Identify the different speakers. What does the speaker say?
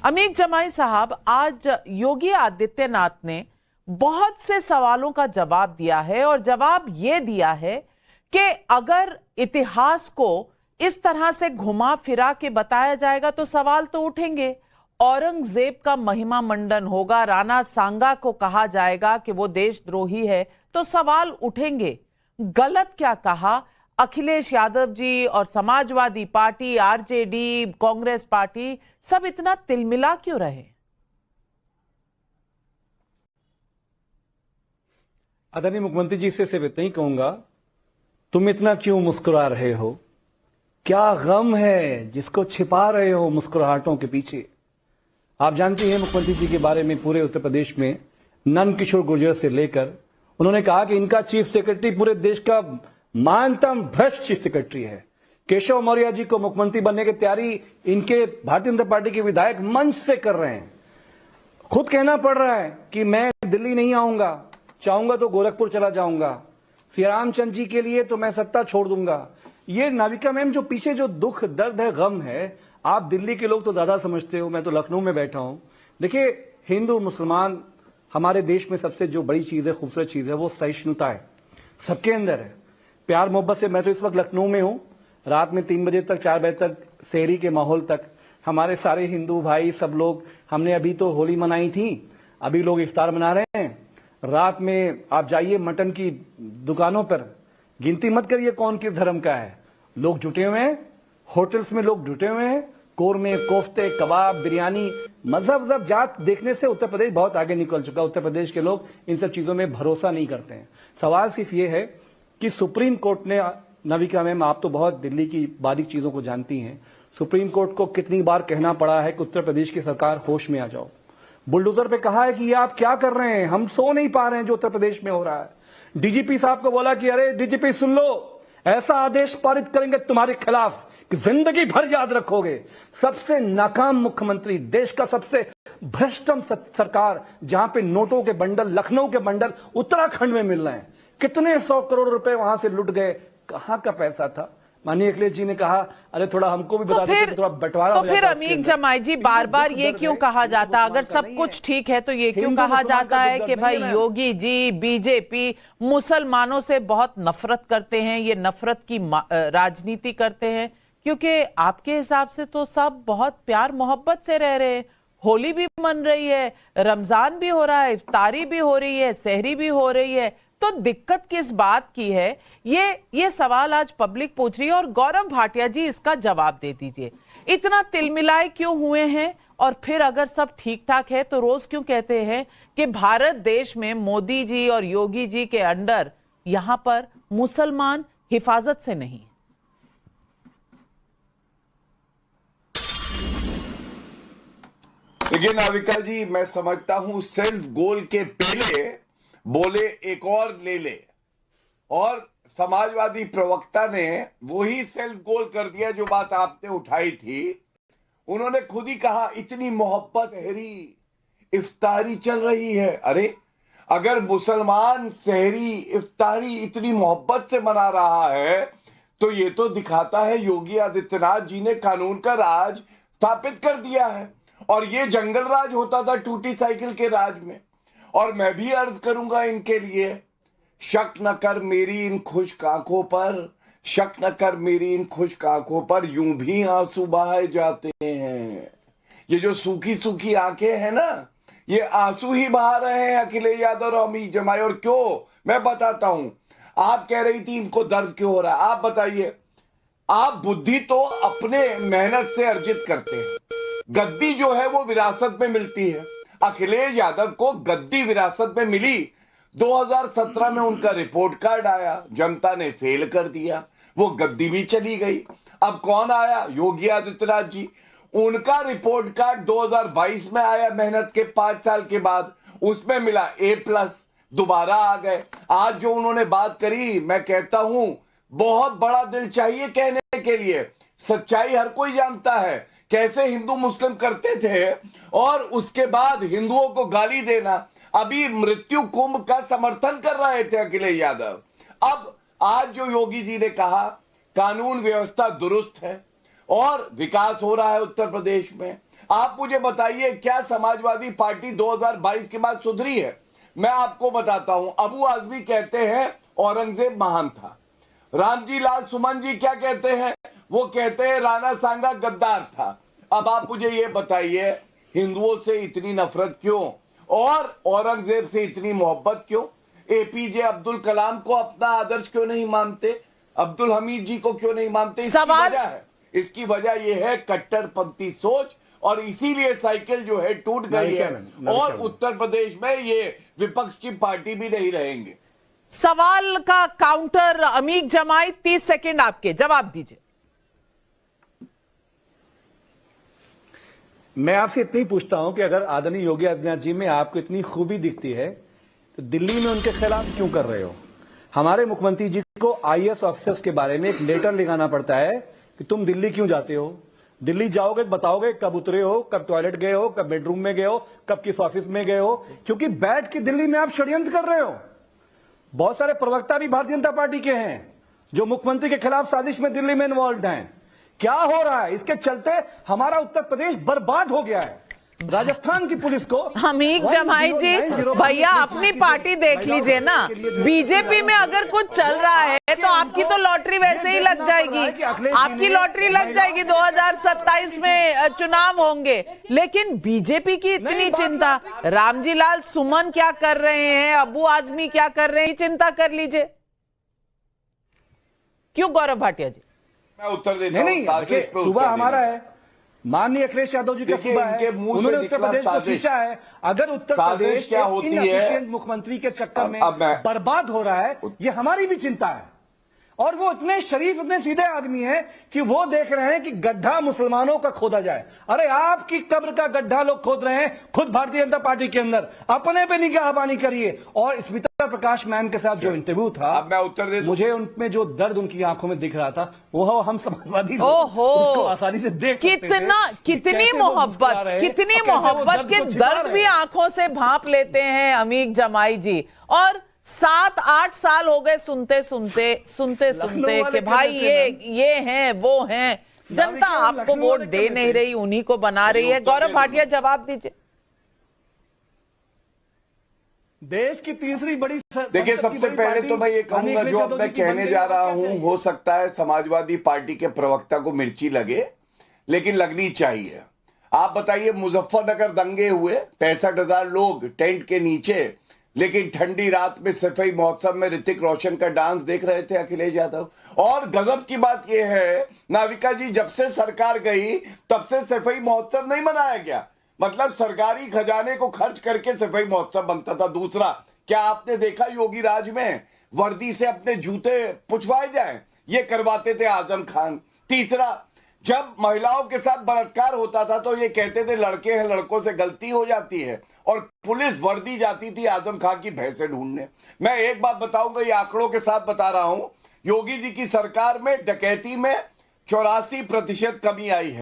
Speaker 1: अमीर जमाई साहब, आज योगी आदित्यनाथ ने बहुत से सवालों का जवाब दिया है और जवाब यह दिया है कि अगर इतिहास को इस तरह से घुमा फिरा के बताया जाएगा तो सवाल तो उठेंगे। औरंगजेब का महिमा मंडन होगा, राणा सांगा को कहा जाएगा कि वो देशद्रोही है, तो सवाल उठेंगे। गलत क्या कहा अखिलेश यादव जी और Samajwadi party, RJD, Congress party सब इतना तिलमिला क्यों रहे?
Speaker 2: आदरणीय मुख्यमंत्री जी से सिर्फ इतना ही कहूंगा, तुम इतना क्यों मुस्कुरा रहे हो? क्या गम है जिसको छिपा रहे हो मुस्कुराहटों के पीछे? आप जानते हैं मुख्यमंत्री जी के बारे में पूरे उत्तर प्रदेश में नंद किशोर गुर्जर से लेकर उन्होंने कहा कि इनका चीफ सेक्रेटरी पूरे देश का महानतम भ्रष्ट चीफ सेक्रेटरी है। केशव मौर्य जी को मुख्यमंत्री बनने की तैयारी इनके भारतीय जनता पार्टी के विधायक मंच से कर रहे हैं। खुद कहना पड़ रहा है कि मैं दिल्ली नहीं आऊंगा, चाहूंगा तो गोरखपुर चला जाऊंगा, श्री रामचंद्र जी के लिए तो मैं सत्ता छोड़ दूंगा। ये नाविका मैम जो पीछे जो दुख दर्द है, गम है, आप दिल्ली के लोग तो ज्यादा समझते हो, मैं तो लखनऊ में बैठा हूं। देखिए, हिंदू मुसलमान हमारे देश में सबसे जो बड़ी चीज है, खूबसूरत चीज है, वो सहिष्णुता है, सबके अंदर है, प्यार मोहब्बत से। मैं तो इस वक्त लखनऊ में हूं, रात में 3 बजे तक 4 बजे तक शहरी के माहौल तक हमारे सारे हिंदू भाई सब लोग, हमने अभी तो होली मनाई थी, अभी लोग इफ्तार मना रहे हैं। रात में आप जाइए मटन की दुकानों पर, गिनती मत करिए कौन किस धर्म का है, लोग जुटे हुए हैं, होटल्स में लोग जुटे हुए हैं, कोरमे, कोफ्ते, कबाब, बिरयानी, मजहब जात देखने से उत्तर प्रदेश बहुत आगे निकल चुका। उत्तर प्रदेश के लोग इन सब चीजों में भरोसा नहीं करते हैं। सवाल सिर्फ ये है कि सुप्रीम कोर्ट ने, नविका मैम आप तो बहुत दिल्ली की बारीक चीजों को जानती हैं, सुप्रीम कोर्ट को कितनी बार कहना पड़ा है कि उत्तर प्रदेश की सरकार होश में आ जाओ। बुलडोजर पे कहा है कि ये आप क्या कर रहे हैं, हम सो नहीं पा रहे हैं जो उत्तर प्रदेश में हो रहा है। डीजीपी साहब को बोला कि अरे डीजीपी सुन लो, ऐसा आदेश पारित करेंगे तुम्हारे खिलाफ कि जिंदगी भर याद रखोगे। सबसे नाकाम मुख्यमंत्री, देश का सबसे भ्रष्टम सरकार, जहां पे नोटों के बंडल, लखनऊ के बंडल उत्तराखंड में मिल रहे हैं। कितने 100 करोड़ रुपए वहां से लुट गए, कहां का पैसा था? माननीय अखिलेश जी ने कहा अरे थोड़ा हमको भी बता दो, थोड़ा बंटवारा हो जाता।
Speaker 1: तो फिर अमीर जमाई जी, बार बार ये क्यों कहा जाता, अगर सब कुछ ठीक है तो ये क्यों कहा जाता है कि भाई योगी जी, बीजेपी मुसलमानों से बहुत नफरत करते हैं, ये नफरत की राजनीति करते हैं? क्योंकि आपके हिसाब से तो सब बहुत प्यार मोहब्बत से रह रहे हैं, होली भी मन रही है, रमजान भी हो रहा है, इफ्तारी भी हो रही है, सहरी भी हो रही है, तो दिक्कत किस बात की है? ये सवाल आज पब्लिक पूछ रही है और गौरव भाटिया जी इसका जवाब दे दीजिए। इतना तिलमिलाए क्यों हुए हैं? और फिर अगर सब ठीक ठाक है तो रोज क्यों कहते हैं कि भारत देश में मोदी जी और योगी जी के अंडर यहां पर मुसलमान हिफाजत से नहीं?
Speaker 3: देखिए नाविका जी, मैं समझता हूं सेल्फ गोल के पहले बोले एक और ले ले, और समाजवादी प्रवक्ता ने वही सेल्फ गोल कर दिया जो बात आपने उठाई थी। उन्होंने खुद ही कहा इतनी मोहब्बत हैरी, इफ्तारी चल रही है। अरे अगर मुसलमान सहरी इफ्तारी इतनी मोहब्बत से मना रहा है तो ये तो दिखाता है योगी आदित्यनाथ जी ने कानून का राज स्थापित कर दिया है, और ये जंगल राज होता था टूटी साइकिल के राज में। और मैं भी अर्ज करूंगा इनके लिए, शक न कर मेरी इन खुश्क आंखों पर, शक न कर मेरी इन खुश्क आंखों पर, यूं भी आंसू बहाए जाते हैं। ये जो सूखी सूखी आंखें हैं ना, ये आंसू ही बहा रहे हैं अखिलेश यादव और अमीर जमाई। और क्यों, मैं बताता हूं। आप कह रही थी इनको दर्द क्यों हो रहा है, आप बताइए। आप बुद्धि तो अपने मेहनत से अर्जित करते हैं, गद्दी जो है वो विरासत में मिलती है। अखिलेश यादव को गद्दी विरासत में मिली, 2017 में उनका रिपोर्ट कार्ड आया, जनता ने फेल कर दिया, वो गद्दी भी चली गई। अब कौन आया? योगी आदित्यनाथ जी। उनका रिपोर्ट कार्ड 2022 में आया, मेहनत के 5 साल के बाद, उसमें मिला A+, दोबारा आ गए। आज जो उन्होंने बात करी, मैं कहता हूं बहुत बड़ा दिल चाहिए कहने के लिए। सच्चाई हर कोई जानता है, कैसे हिंदू मुस्लिम करते थे और उसके बाद हिंदुओं को गाली देना। अभी मृत्यु कुंभ का समर्थन कर रहे थे अखिलेश यादव। अब आज जो योगी जी ने कहा कानून व्यवस्था दुरुस्त है और विकास हो रहा है उत्तर प्रदेश में, आप मुझे बताइए क्या समाजवादी पार्टी 2022 के बाद सुधरी है? मैं आपको बताता हूं। अबू आजमी कहते हैं औरंगजेब महान था। रामजी लाल सुमन जी क्या कहते हैं? वो कहते हैं राणा सांगा गद्दार था। अब आप मुझे ये बताइए, हिंदुओं से इतनी नफरत क्यों और औरंगजेब से इतनी मोहब्बत क्यों? एपीजे अब्दुल कलाम को अपना आदर्श क्यों नहीं मानते? अब्दुल हमीद जी को क्यों नहीं मानते? इसकी वजह यह है कट्टरपंथी सोच, और इसीलिए साइकिल जो है टूट गई है और उत्तर प्रदेश में ये विपक्ष की पार्टी भी नहीं रहेंगे।
Speaker 1: सवाल का काउंटर अमीक जमाई, 30 सेकंड आपके, जवाब दीजिए।
Speaker 2: मैं आपसे इतना ही पूछता हूं कि अगर आदरणीय योगी आदित्यनाथ जी में आपको इतनी खूबी दिखती है तो दिल्ली में उनके खिलाफ क्यों कर रहे हो? हमारे मुख्यमंत्री जी को आईएएस ऑफिसर्स के बारे में एक लेटर लिखाना पड़ता है कि तुम दिल्ली क्यों जाते हो। दिल्ली जाओगे बताओगे कब उतरे हो, कब टॉयलेट गए हो, कब बेडरूम में गए हो, कब किस ऑफिस में गए हो, क्योंकि बैठ के दिल्ली में आप षड्यंत्र कर रहे हो। बहुत सारे प्रवक्ता भी भारतीय जनता पार्टी के हैं जो मुख्यमंत्री के खिलाफ साजिश में दिल्ली में इन्वॉल्व हैं। क्या हो रहा है? इसके चलते हमारा उत्तर प्रदेश बर्बाद हो गया है। राजस्थान की पुलिस को
Speaker 1: अमीक जमाई जी, भैया अपनी पार्टी देख लीजिए ना। बीजेपी में अगर कुछ चल रहा है तो आपकी तो लॉटरी वैसे ही लग जाएगी, आपकी लॉटरी लग जाएगी। 2027 में चुनाव होंगे, लेकिन बीजेपी की इतनी चिंता। रामजी लाल सुमन क्या कर रहे हैं, अबू आजमी क्या कर रहे हैं, चिंता कर लीजिए। क्यों गौरव भाटिया जी?
Speaker 3: मैं उत्तर देता हूं।
Speaker 2: सुबह हमारा है, माननीय अखिलेश यादव जी का सुबह है, उन्होंने उत्तर प्रदेश को सींचा है। अगर उत्तर प्रदेश
Speaker 3: क्या होती है
Speaker 2: मुख्यमंत्री के चक्कर में बर्बाद हो रहा है, ये हमारी भी चिंता है। और वो इतने शरीफ, इतने सीधे आदमी हैं कि वो देख रहे हैं कि गड्ढा मुसलमानों का खोदा जाए। अरे आपकी कब्र का गड्ढा लोग खोद रहे हैं खुद भारतीय जनता पार्टी के अंदर। अपने पे निगाहबानी करिए। और स्मिता प्रकाश मैम के साथ जो इंटरव्यू था,
Speaker 3: अब मैं उत्तर दे दूं।
Speaker 2: मुझे उनमें जो दर्द उनकी आंखों में दिख रहा था, वो हम समाजवादी उसको आसानी से देख
Speaker 1: कितनी मोहब्बत के दर्द भी आंखों से भांप लेते हैं अमीक जमाई जी। और 7-8 साल हो गए सुनते कि भाई ये हैं वो हैं। जनता आपको वोट दे नहीं रही, उन्हीं को बना रही है। गौरव भाटिया जवाब दीजिए।
Speaker 2: देश की तीसरी बड़ी,
Speaker 3: देखिए सबसे पहले तो मैं ये कहूंगा, जो अब मैं कहने जा रहा हूं, हो सकता है समाजवादी पार्टी के प्रवक्ता को मिर्ची लगे, लेकिन लगनी चाहिए। आप बताइए, मुजफ्फरनगर दंगे हुए, 65,000 लोग टेंट के नीचे, लेकिन ठंडी रात में सफाई महोत्सव में ऋतिक रोशन का डांस देख रहे थे अखिलेश यादव। और गजब की बात यह है नाविका जी, जब से सरकार गई तब से सफाई महोत्सव नहीं मनाया गया। मतलब सरकारी खजाने को खर्च करके सफाई महोत्सव बनता था। दूसरा, क्या आपने देखा योगी राज में वर्दी से अपने जूते पुछवाए जाएं? ये करवाते थे आजम खान। तीसरा, जब महिलाओं के साथ बलात्कार होता था तो ये कहते थे लड़के हैं, लड़कों से गलती हो जाती है, और पुलिस वर्दी जाती थी आजम खान की भैंसें ढूंढने। मैं एक बात बताऊंगा, ये आंकड़ों के साथ बता रहा हूं, योगी जी की सरकार में डकैती में 84% कमी आई है।